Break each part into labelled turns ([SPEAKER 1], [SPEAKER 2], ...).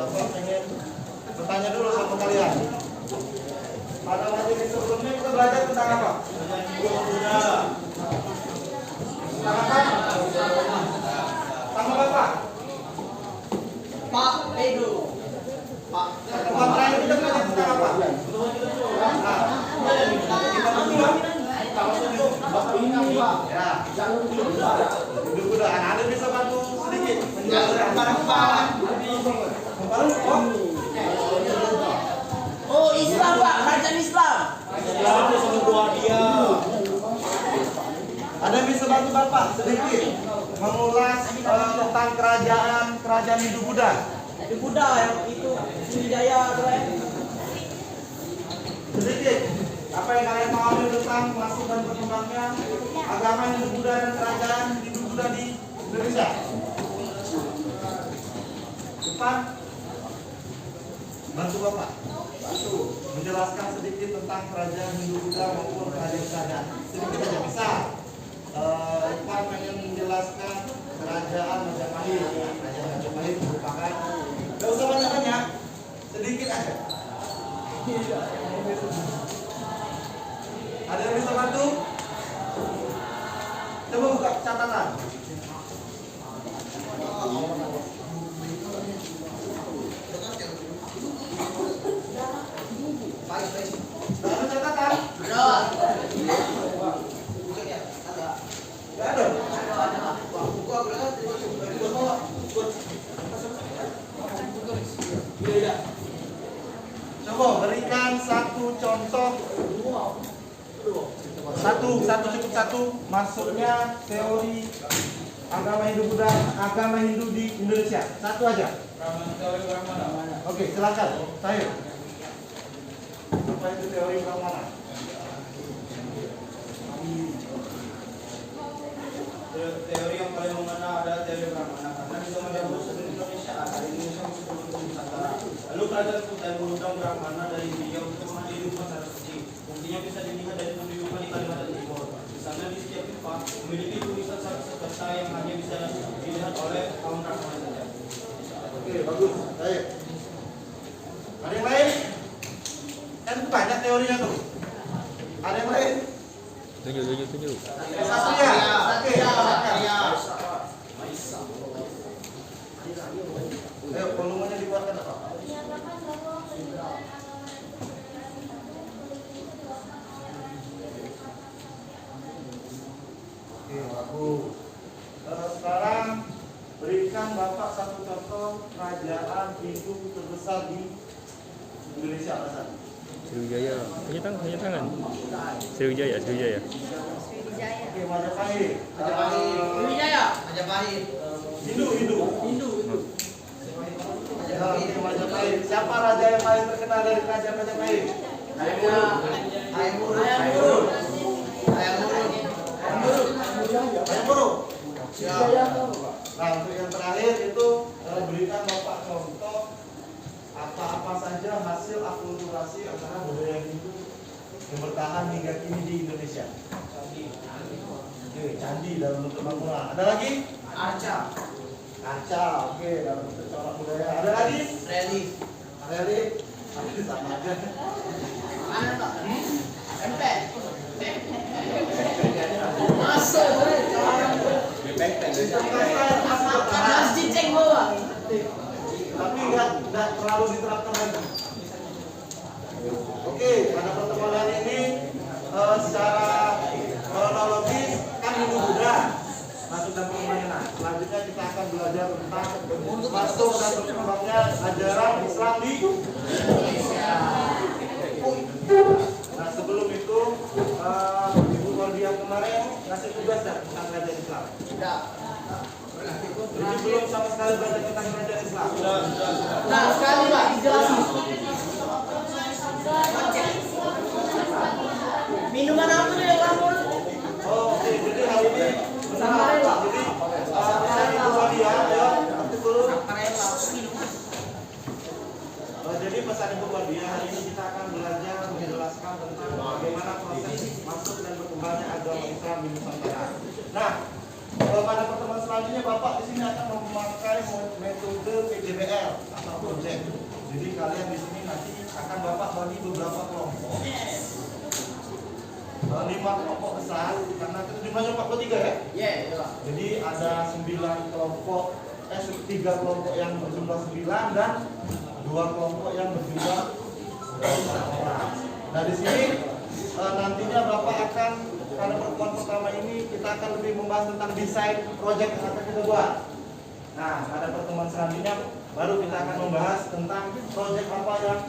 [SPEAKER 1] Bapak pengen bertanya dulu sama kalian. Pada materi sebelumnya kita belajar tentang apa? Tentang apa? Tentang Bapak?
[SPEAKER 2] Pak Edo. Pak.
[SPEAKER 1] Pertemuan terakhir kita belajar tentang apa? Nah, kita berdua. Ya. Duduk udah. Ada bisa bantu sedikit menjelaskan barang-barang.
[SPEAKER 2] Oh, Islam Pak, kerajaan Islam.
[SPEAKER 1] Ada yang bisa bantu Bapak sedikit mengulas tentang kerajaan Hindu-Buddha.
[SPEAKER 2] Itu Buddha yang itu Sriwijaya keren.
[SPEAKER 1] Sedikit apa yang kalian pahami tentang masuk dan berkembangnya agama Hindu-Buddha dan kerajaan Hindu-Buddha di Indonesia. Depan bantu Bapak, bantu menjelaskan sedikit tentang kerajaan Hindu-Buddha maupun kerajaan sedikit aja bisa. Ipan pengen menjelaskan kerajaan Majapahit. Kerajaan Majapahit merupakan, gak usah banyak-banyak, sedikit aja. Ada yang bisa bantu? Coba buka catatan. Ada catatan? Gak ada. Coba berikan satu contoh. Satu cukup satu. Masuknya teori agama Hindu-Buddha, agama Hindu di Indonesia. Satu aja. Oke, silakan. Saya. Apa itu teori Brahmana?
[SPEAKER 3] Teori yang paling mengena adalah teori Brahmana karena di zaman dahulu sebelum Indonesia ada Indonesia sebelum Nusantara. Lalu kerajaan Kutai mengundang Brahmana dari India untuk menghadiri upacara suci. Buktinya bisa dilihat dari pendudukan di Kalimantan Timur. Di sana di setiap tempat memiliki tulisan serta yang hanya bisa dilihat oleh kaum Brahmana saja.
[SPEAKER 1] Oke, bagus. Baik. Ada yang lain? Kan banyak teorinya tuh. Ada yang lain?
[SPEAKER 4] Tunjuk.
[SPEAKER 1] Satria. Oke, ayo, volumenya dikeluarkan apa? Oke, bagus. Sekarang berikan Bapak satu contoh kerajaan Hindu terbesar di Indonesia apa saja?
[SPEAKER 4] Sriwijaya. Punya tangan. Sriwijaya.
[SPEAKER 1] Oke, Majapahit.
[SPEAKER 2] Sriwijaya. Majapahit.
[SPEAKER 1] Hindu.
[SPEAKER 2] Majapahit.
[SPEAKER 1] Oke, Majapahit. Siapa raja yang paling terkenal dari kerajaan Majapahit?
[SPEAKER 2] Hayam Wuruk.
[SPEAKER 1] Nah, untuk yang terakhir itu berikan Bapak contoh apa saja hasil akulturasi antara budaya Hindu yang bertahan hingga kini di Indonesia. Oke, candi dalam bentuk bangunan. Ada lagi?
[SPEAKER 2] Arca.
[SPEAKER 1] Oke, dalam bentuk corak budaya. Ada lagi?
[SPEAKER 2] Relief.
[SPEAKER 1] Sama aja.
[SPEAKER 2] Mana Pak? Empek. Masuk. Masjid cek bawah.
[SPEAKER 1] Tapi nggak terlalu diterapkan lagi. Oke, pada pertemuan hari ini secara kronologis kan Hindu-Buddha masuk dan perkembangan. Nah, selanjutnya kita akan belajar tentang masuk dan berkembangnya ajaran Islam di Indonesia. Nah, sebelum itu Ibu Wardia kemarin ngasih tugas tentang kerajaan Islam.
[SPEAKER 2] Tidak.
[SPEAKER 1] Jadi belum sama sekali belajar tentang kerajaan Islam.
[SPEAKER 2] Nah, sekali Pak dijelasin. Minuman apa tuh yang kamu?
[SPEAKER 1] Oke, jadi hari ini
[SPEAKER 2] Sampai Pak.
[SPEAKER 1] Jadi pesan Ibu Wardia ya, nanti dulu. Jadi pesan Ibu Wardia hari ini kita akan belajar menjelaskan tentang bagaimana proses masuk dan berkembangnya agama Islam di Nusantara. Nah, Pada pertemuan selanjutnya Bapak di sini akan memakai metode PJBL atau project. Jadi kalian di sini nanti akan Bapak bagi beberapa kelompok. 5 kelompok besar karena jumlahnya 43 ya.
[SPEAKER 2] Iya, iya.
[SPEAKER 1] Jadi ada 9 kelompok, 3 kelompok yang berjumlah 9 dan 2 kelompok yang berjumlah 9 orang. Nah di sini nantinya Bapak akan pada pertemuan pertama ini kita akan lebih membahas tentang desain proyek yang akan kita buat. Nah pada pertemuan selanjutnya baru kita akan membahas tentang proyek apa yang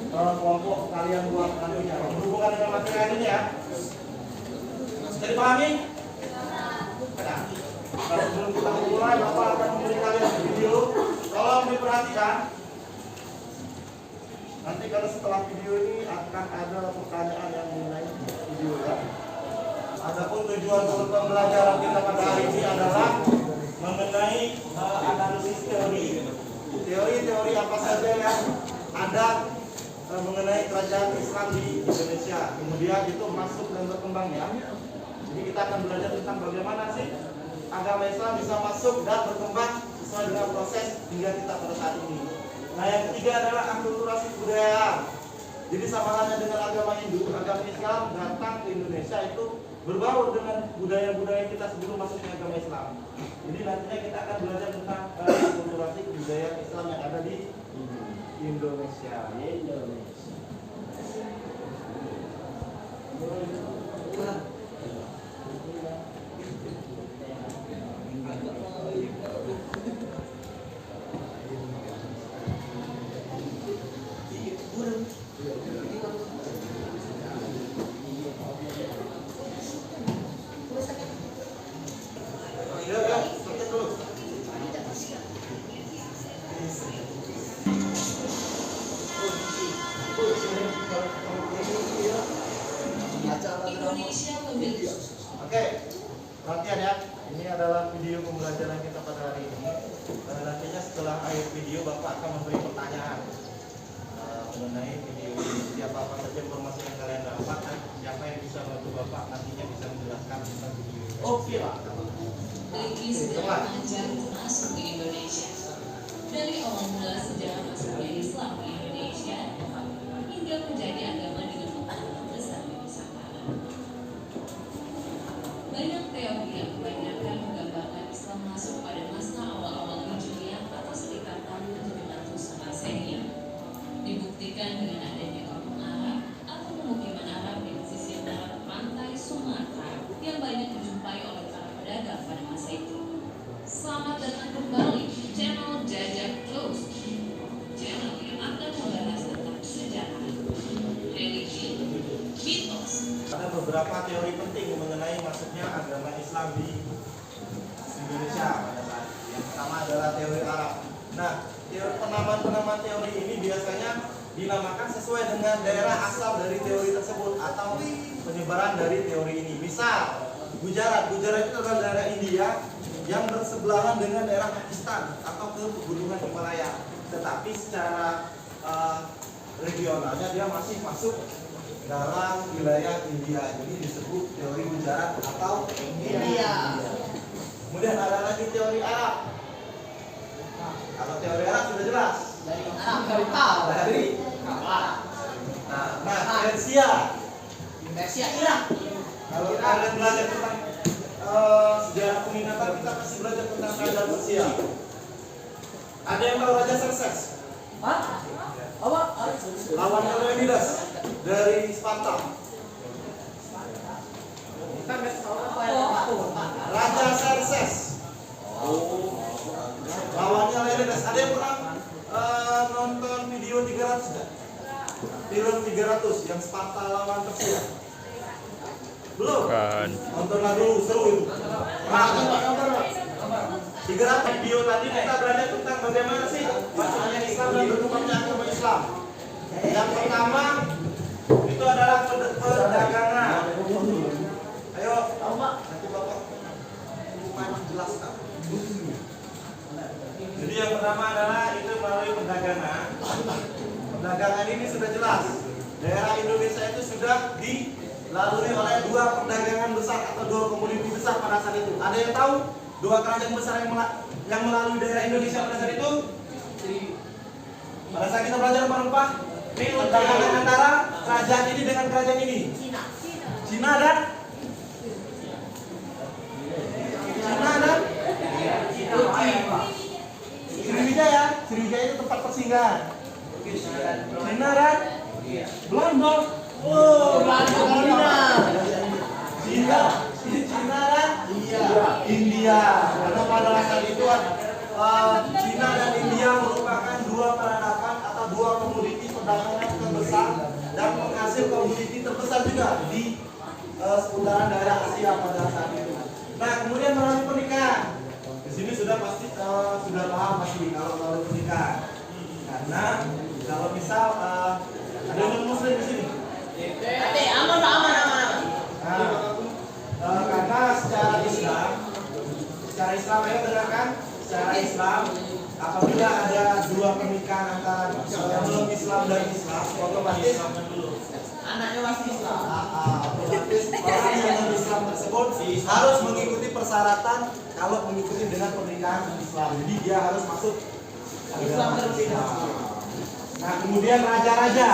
[SPEAKER 1] kelompok kalian buat nantinya berhubungan dengan materi ini ya. Bisa dipahami? Nah, sebelum kita mulai, Bapak akan memberi kalian video. Tolong diperhatikan. Nanti kalau setelah video ini akan ada pertanyaan yang mengenai video ya. Adapun tujuan pembelajaran kita pada hari ini adalah mengenai analisis teori. Teori-teori apa saja yang ada mengenai kerajaan Islam di Indonesia. Kemudian itu masuk dan berkembang ya. Jadi kita akan belajar tentang bagaimana sih agama Islam bisa masuk dan berkembang sesuai dengan proses hingga kita pada saat ini. Nah yang ketiga adalah akulturasi budaya. Jadi sama halnya dengan agama Hindu, agama Islam datang ke Indonesia itu berbaur dengan budaya-budaya kita sebelum masuknya agama Islam. Jadi nantinya kita akan belajar tentang akulturasi budaya Islam yang ada di Indonesia. Oke, perhatian ya. Ini adalah video pembelajaran kita pada hari ini. Nantinya setelah akhir video Bapak akan memberi pertanyaan mengenai video ini. Jadi apa saja informasi yang kalian dapat dan siapa yang bisa membantu Bapak nantinya bisa menjelaskan tentang video ini. Oke lah.
[SPEAKER 5] Memiliki sejarah panjang masuk di Indonesia. Dari awal mula sejarah masuknya Islam di Indonesia hingga menjadi agama dengan pengaruh besar di Nusantara. Banyak teori yang kebanyakan menggambarkan Islam masuk pada masa awal-awal Hijriah atau sekitar tahun 700 Masehi. Dibuktikan dengan adanya kampung Arab atau pemukiman Arab di pesisir barat pantai Sumatera yang banyak dijumpai oleh para pedagang pada masa itu. Selamat datang kembali di channel Jajak Close, channel yang akan membahas tentang sejarah, religi, mitos.
[SPEAKER 1] Ada beberapa teori penting mengenai masuknya agama Islam di Indonesia pada saat ini. Yang pertama adalah teori Arab. Nah, penamaan teori ini biasanya dinamakan sesuai dengan daerah asal dari teori tersebut atau penyebaran dari teori ini. Misal, Gujarat itu adalah daerah India yang bersebelahan dengan daerah Pakistan atau ke pegunungan Himalaya. Tetapi secara regionalnya dia masih masuk dalam wilayah India. Jadi disebut teori Gujarat atau India. Kemudian ada lagi teori Arab. Kalau teori Arab sudah jelas.
[SPEAKER 2] Dari Arab, dari tahu.
[SPEAKER 1] Dari Persia.
[SPEAKER 2] Persia, Irak.
[SPEAKER 1] Kalau kalian belajar tentang sejarah peminatan, kita pasti belajar tentang Raja Persia. Ada yang tahu Raja Xerxes?
[SPEAKER 2] Hah? Apa?
[SPEAKER 1] Lawannya Leonidas dari Sparta. Raja Xerxes. Lawannya Leonidas. Ada yang pernah nonton video 300 nggak? Film 300 yang Sparta lawan Persia? Belum?
[SPEAKER 4] Bukan.
[SPEAKER 1] Nonton lagu seru itu. Nah, 300 video tadi kita belajar tentang bagaimana sih masuknya Islam dan berkembangnya agama Islam. Yang pertama itu adalah perdagangan. Ayo, nanti Bapak jelaskan. Jadi yang pertama adalah itu melalui perdagangan. Perdagangan ini sudah jelas. Daerah Indonesia itu sudah dilalui oleh dua perdagangan besar atau dua komoditi besar pada saat itu. Ada yang tahu dua kerajaan besar yang melalui daerah Indonesia pada saat itu? Pada saat kita belajar rempah-rempah, perdagangan antara kerajaan ini dengan kerajaan ini. Cina dan Sriwijaya. Sriwijaya itu tempat persinggahan. Cina dan Belanda. Oh,
[SPEAKER 2] Belanda,
[SPEAKER 1] Cina dan India. Karena pada saat itu Cina dan India merupakan dua peradaban atau dua komoditi perdagangan terbesar dan penghasil komoditi terbesar juga di seputaran daerah Asia pada saat itu. Nah, kemudian melalui pernikahan. Di sini sudah pasti sudah paham pasti kalau melalui pernikahan. Karena kalau misal ada non-muslim di sini.
[SPEAKER 2] Aman.
[SPEAKER 1] Nah, karena secara Islam ayo dengarkan, secara Islam apabila ada dua pernikahan antara non Islam dan Islam, otomatis
[SPEAKER 2] Anaknya pasti Islam.
[SPEAKER 1] otomatis orang yang non Islam tersebut harus mengikuti persyaratan kalau mengikuti dengan pernikahan Islam. Jadi dia harus masuk
[SPEAKER 2] Islam terlebih dahulu.
[SPEAKER 1] Nah, kemudian raja-raja.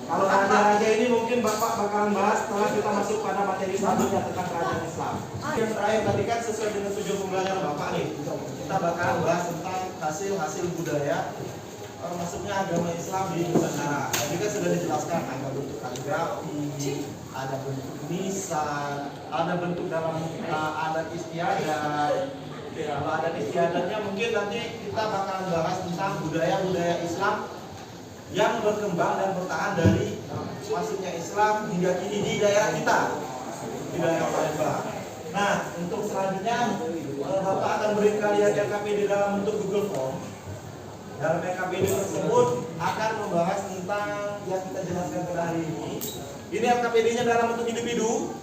[SPEAKER 1] Kalau raja-raja ini mungkin Bapak bakalan bahas setelah kita masuk pada materi selanjutnya tentang kerajaan Islam. Yang terakhir tadi kan sesuai dengan tujuan pembelajaran Bapak nih, kita bakalan bahas tentang hasil budaya masuknya agama Islam di Nusantara. Tadi kan sudah dijelaskan ada bentuk kaligrafi, ada bentuk nisan, ada bentuk dalam adat istiadat. Kalau adat istiadatnya mungkin nanti kita bakalan bahas tentang budaya Islam yang berkembang dan bertahan dari masuknya Islam hingga kini di daerah kita, di daerah Palembang. Nah, untuk selanjutnya Bapak akan beri kalian LKPD dalam bentuk Google Form. Dalam LKPD tersebut akan membahas tentang yang kita jelaskan pada hari ini. Ini LKPD-nya dalam bentuk individu.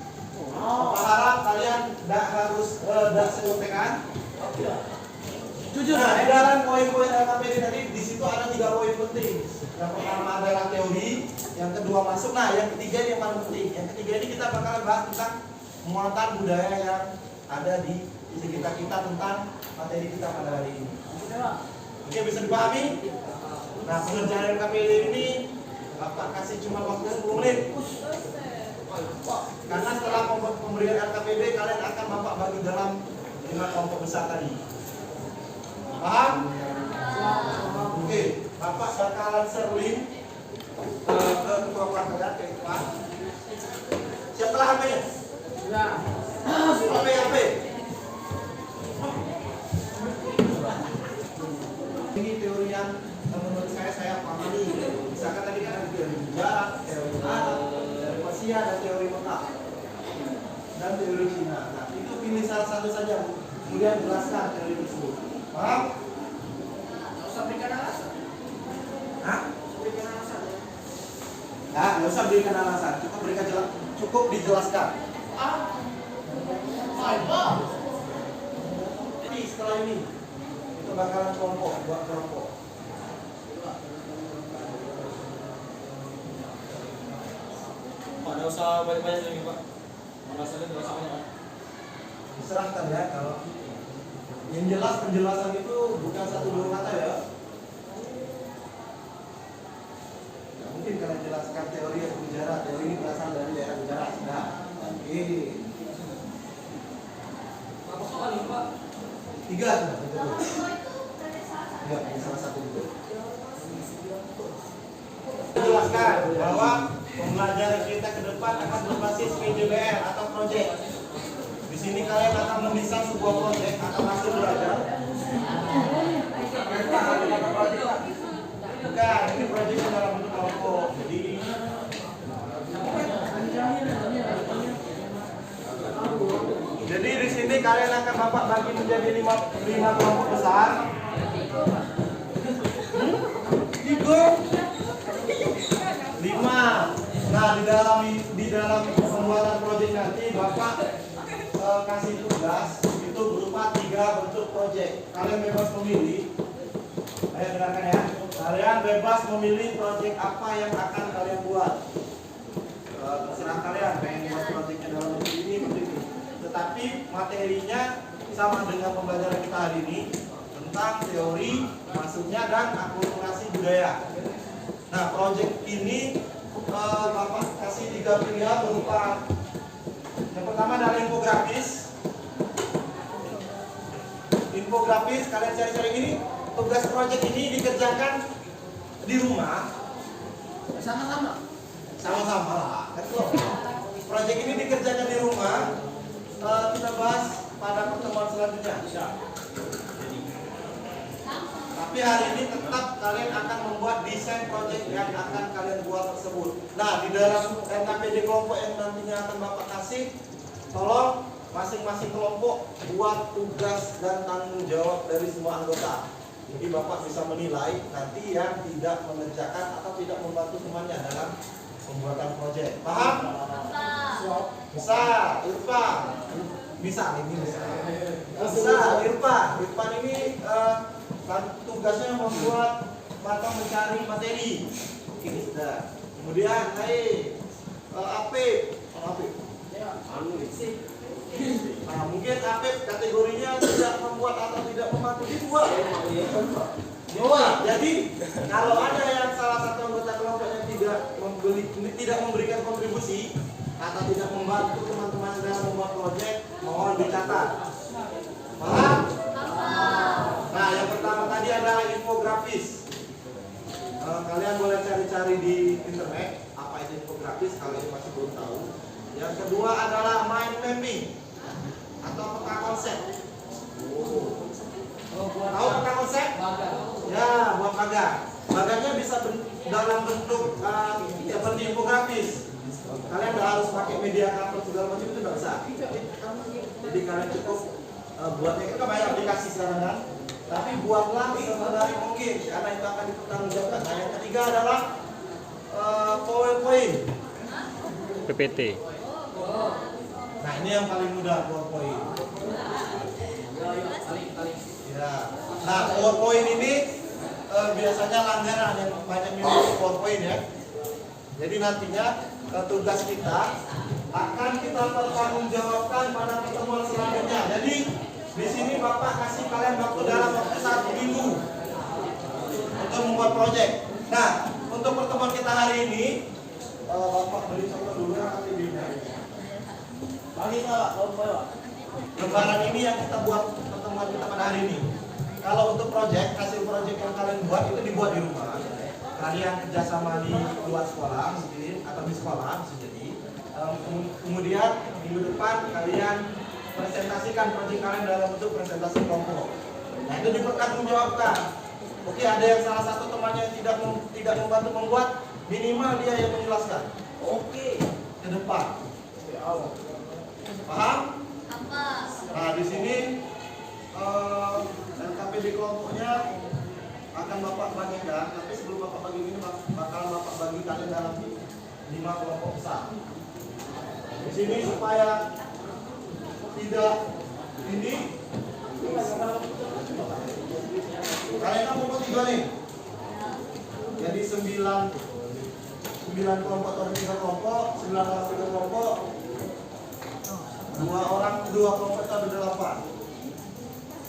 [SPEAKER 1] Harap kalian tidak harus selesaikan.
[SPEAKER 2] Jujur,
[SPEAKER 1] Nah, di dalam poin-poin LKPD tadi di situ ada 3 poin penting. Yang pertama adalah teori, yang kedua masuk. Nah, yang ketiga ini yang paling penting. Yang ketiga ini kita bakalan bahas tentang muatan budaya yang ada di sekitar kita tentang materi kita pada hari ini. Oke, bisa dipahami? Nah, pengerjaan LKPD ini Bapak kasih cuma waktu 10 menit. Karena setelah pemberian LKPD kalian akan Bapak bagi dalam 5 kelompok besar tadi. Paham? Oke, Bapak bakalan share link ke ketua keluarga ke Pak. Siap telah HP-nya?
[SPEAKER 2] Sudah.
[SPEAKER 1] HP. Ini teori yang menurut saya pahami. Misalkan tadi kan ada teori sejarah, teori alam, teori Persia, dan teori Mekah, dan teori Cina. Nah, itu pilih salah satu saja, kemudian jelaskan teori tersebut. Paham?
[SPEAKER 2] Nggak usah berikan alasan.
[SPEAKER 1] Hah?
[SPEAKER 2] Berikan alasan.
[SPEAKER 1] Nah, nggak usah berikan alasan, cukup dijelaskan. Jadi setelah ini kita bakalan buat kelompok.
[SPEAKER 3] Pak, ada usaha banyak-banyak lagi Pak. Masalahnya tidak usah banyak.
[SPEAKER 1] Diserahkan ya, kalau yang jelas penjelasan itu bukan 1-2 kata ya. Nggak mungkin kalian jelaskan teori atau sejarah. Teori ini berasal dari daerah sejarah. Nah, oke.
[SPEAKER 2] Berapa soal ini, Pak?
[SPEAKER 1] 3 sudah betul. Ya, ini salah satu itu. Jelaskan bahwa pembelajaran kita ke depan akan berbasis PJBR atau project. Di sini kalian akan mendesain sebuah project atau hasil belajar. Bukan, ini project dalam bentuk kelompok. Jadi di sini kalian akan Bapak bagi menjadi 5 kelompok besar. 5. Nah, di dalam pembuatan proyek nanti Bapak kasih tugas itu berupa 3 bentuk proyek. Kalian bebas memilih. Ayo dengarkan ya. Kalian bebas memilih proyek apa yang akan kalian buat. terserah kalian pengen buat proyeknya dalam bentuk ini, bentuk ini. Tetapi materinya sama dengan pembelajaran kita hari ini tentang teori masuknya dan akulturasi budaya. Nah, proyek ini Bapak kasih 3 pilihan berupa yang pertama adalah infografis. Infografis kalian cari-cari ini. Tugas proyek ini dikerjakan di rumah
[SPEAKER 2] Sama-sama.
[SPEAKER 1] sama-sama lah. Proyek ini dikerjakan di rumah. Kita bahas pada pertemuan selanjutnya. Tapi hari ini tetap kalian akan membuat desain proyek yang akan kalian buat tersebut. Nah, di dalam NKPD kelompok yang nantinya akan Bapak kasih, tolong masing-masing kelompok buat tugas dan tanggung jawab dari semua anggota. Jadi Bapak bisa menilai nanti yang tidak mengerjakan atau tidak membantu temannya dalam pembuatan proyek. Paham? Bisa, Irfan. Bisa, ini bisa. Bisa, Irfan ini tugasnya membuat atau mencari materi. Ini sudah. Kemudian, Apip. Nah, mungkin Apip kategorinya tidak membuat atau tidak membantu di dua. Jadi kalau ada yang salah satu anggota kelompoknya tidak memberikan kontribusi atau tidak membantu teman-teman dalam membuat proyek, mohon dicatat. Paham? Nah, yang pertama tadi adalah infografis. Kalian boleh cari-cari di internet apa itu infografis kalau yang masih belum tahu. Yang kedua adalah mind mapping atau peta konsep. Tahu peta konsep? Ya, buat magang. Magangnya bisa dalam bentuk seperti infografis. Kalian nggak harus pakai media cover segala macam, itu nggak usah. Jadi kalian cukup buatnya, kan banyak aplikasi sekarang kan. Tapi buatlah semenarik mungkin karena itu akan dipertanggungjawabkan. Nah, yang ketiga adalah PowerPoint.
[SPEAKER 4] PPT.
[SPEAKER 1] Nah, ini yang paling mudah, PowerPoint. Ya. Nah, PowerPoint ini biasanya langganan yang banyak milih PowerPoint ya. Jadi nantinya tugas kita akan kita pertanggungjawabkan pada pertemuan selanjutnya. Jadi di sini Bapak kasih kalian waktu dalam waktu 1 minggu untuk membuat proyek. Nah, untuk pertemuan kita hari ini, Bapak beri contoh dulu nanti di lembaran ini yang kita buat pertemuan kita pada hari ini. Kalau untuk proyek, hasil proyek yang kalian buat itu dibuat di rumah. Kalian kerjasama di luar sekolah mungkin atau di sekolah bisa jadi. Kemudian minggu depan kalian presentasikan proyek kalian dalam bentuk presentasi kelompok. Nah, itu dipertanggungjawabkan. Oke, ada yang salah satu temannya yang tidak membantu membuat, minimal dia yang menjelaskan. Oke, ke depan. Paham? Nah, di sini LKPD kelompoknya akan Bapak bagikan, tapi sebelum Bapak bagi ini bakal Bapak bagi kalian dalam 5 kelompok besar. Di sini supaya tidak ini kalian kan kelompok 3 nih. Jadi 9 kelompok atau 3 kelompok, 9 orang 3 kelompok, 2 kelompok itu ada 8.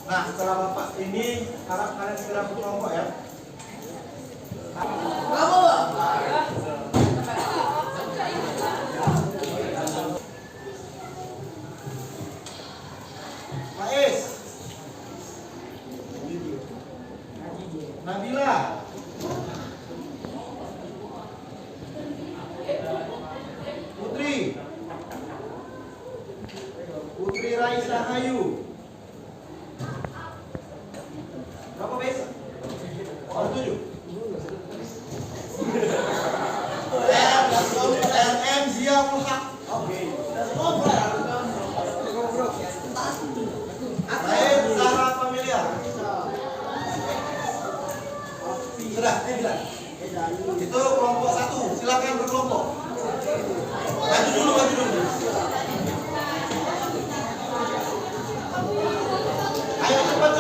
[SPEAKER 1] Nah, setelah Bapak ini harap kalian segera berkelompok ya. Faiz, Nabila, Putri Raisa Hayu. Berapa bes? Oh, 7. LM Zia Mulhak. Oke. Baik, Zahra Familia. Sudah, itu kelompok 1. Silakan berkelompok. Maju dulu. Ayo cepat.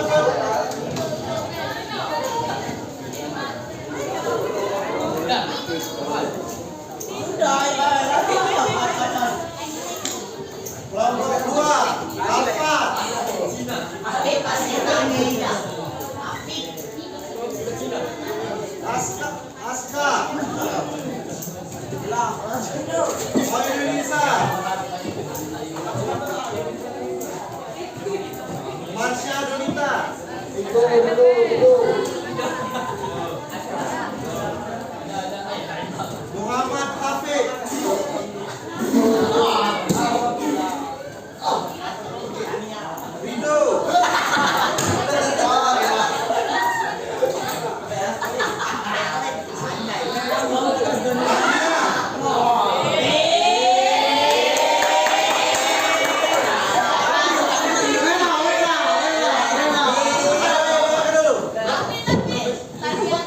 [SPEAKER 1] Udah, Tasya Donita. Muhammad Hafid. Rido.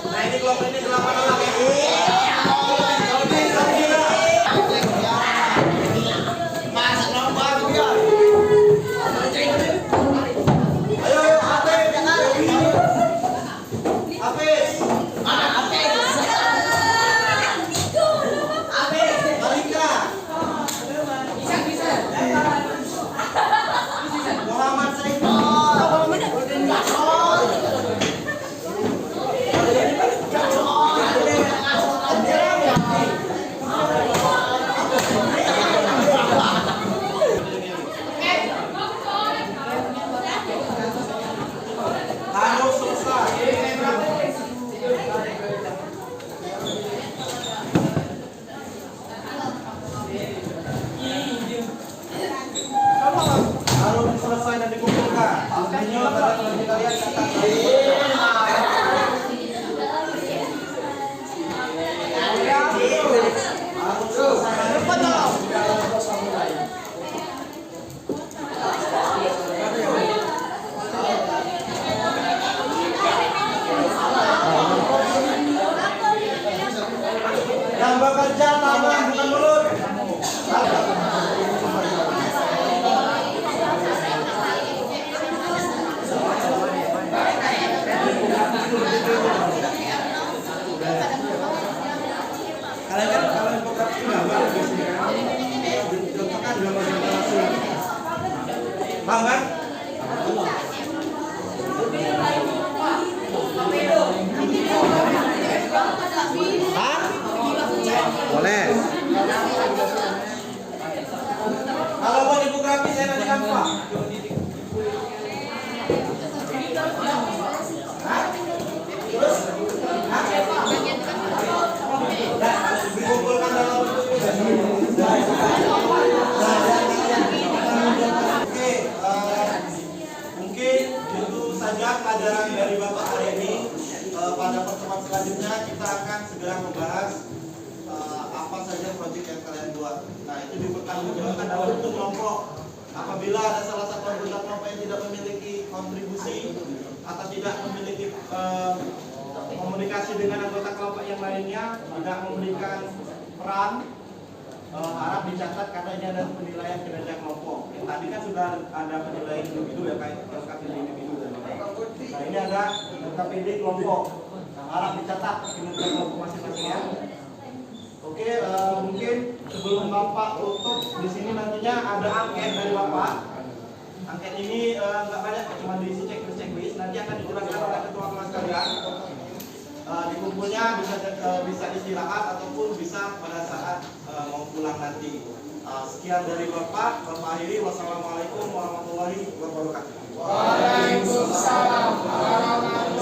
[SPEAKER 1] Nah ini kelompok ini 8 orang ya. Ayo, Hafiz. Hafiz. Malika. Muhammad Said. Harus selesai. Harus selesai dan dikumpulkan. Ini pada kalian catat. Harus selesai. Yang bekerja tangan bukan mulut. Kalian bekerja gambar biasanya kan? Contohkan gambar-gambar langsung. Paham kan? Boleh. Kalau mau tipografi saya nanti kan Pak. Terus? Dikumpulkan dalam Oke, mungkin itu saja pelajaran dari Bapak hari ini. Pada pertemuan selanjutnya kita akan segera membahas apa saja proyek yang kalian buat. Nah, itu dipertanggungjawabkan dalam bentuk kelompok. Apabila ada salah satu anggota kelompok yang tidak memiliki kontribusi atau tidak memiliki komunikasi dengan anggota kelompok yang lainnya, tidak memberikan peran, harap dicatat karena ini ada penilaian kinerja kelompok. Yang tadi kan sudah ada penilaian individu ya, kayak KPD individu. Nah, ini ada KPD kelompok. Nah, harap dicatat kinerja kelompok masing-masing ya. Oke, mungkin sebelum Bapak tutup di sini nantinya ada angket dari Bapak. Angket ini nggak banyak, cuma diisi checklist. Nanti akan digunakan oleh ketua kelas kalian. Dikumpulnya bisa istirahat ataupun bisa pada saat mau pulang nanti. Sekian dari Bapak akhiri. Wassalamualaikum warahmatullahi wabarakatuh.
[SPEAKER 2] Waalaikumsalam warahmatullahi wabarakatuh.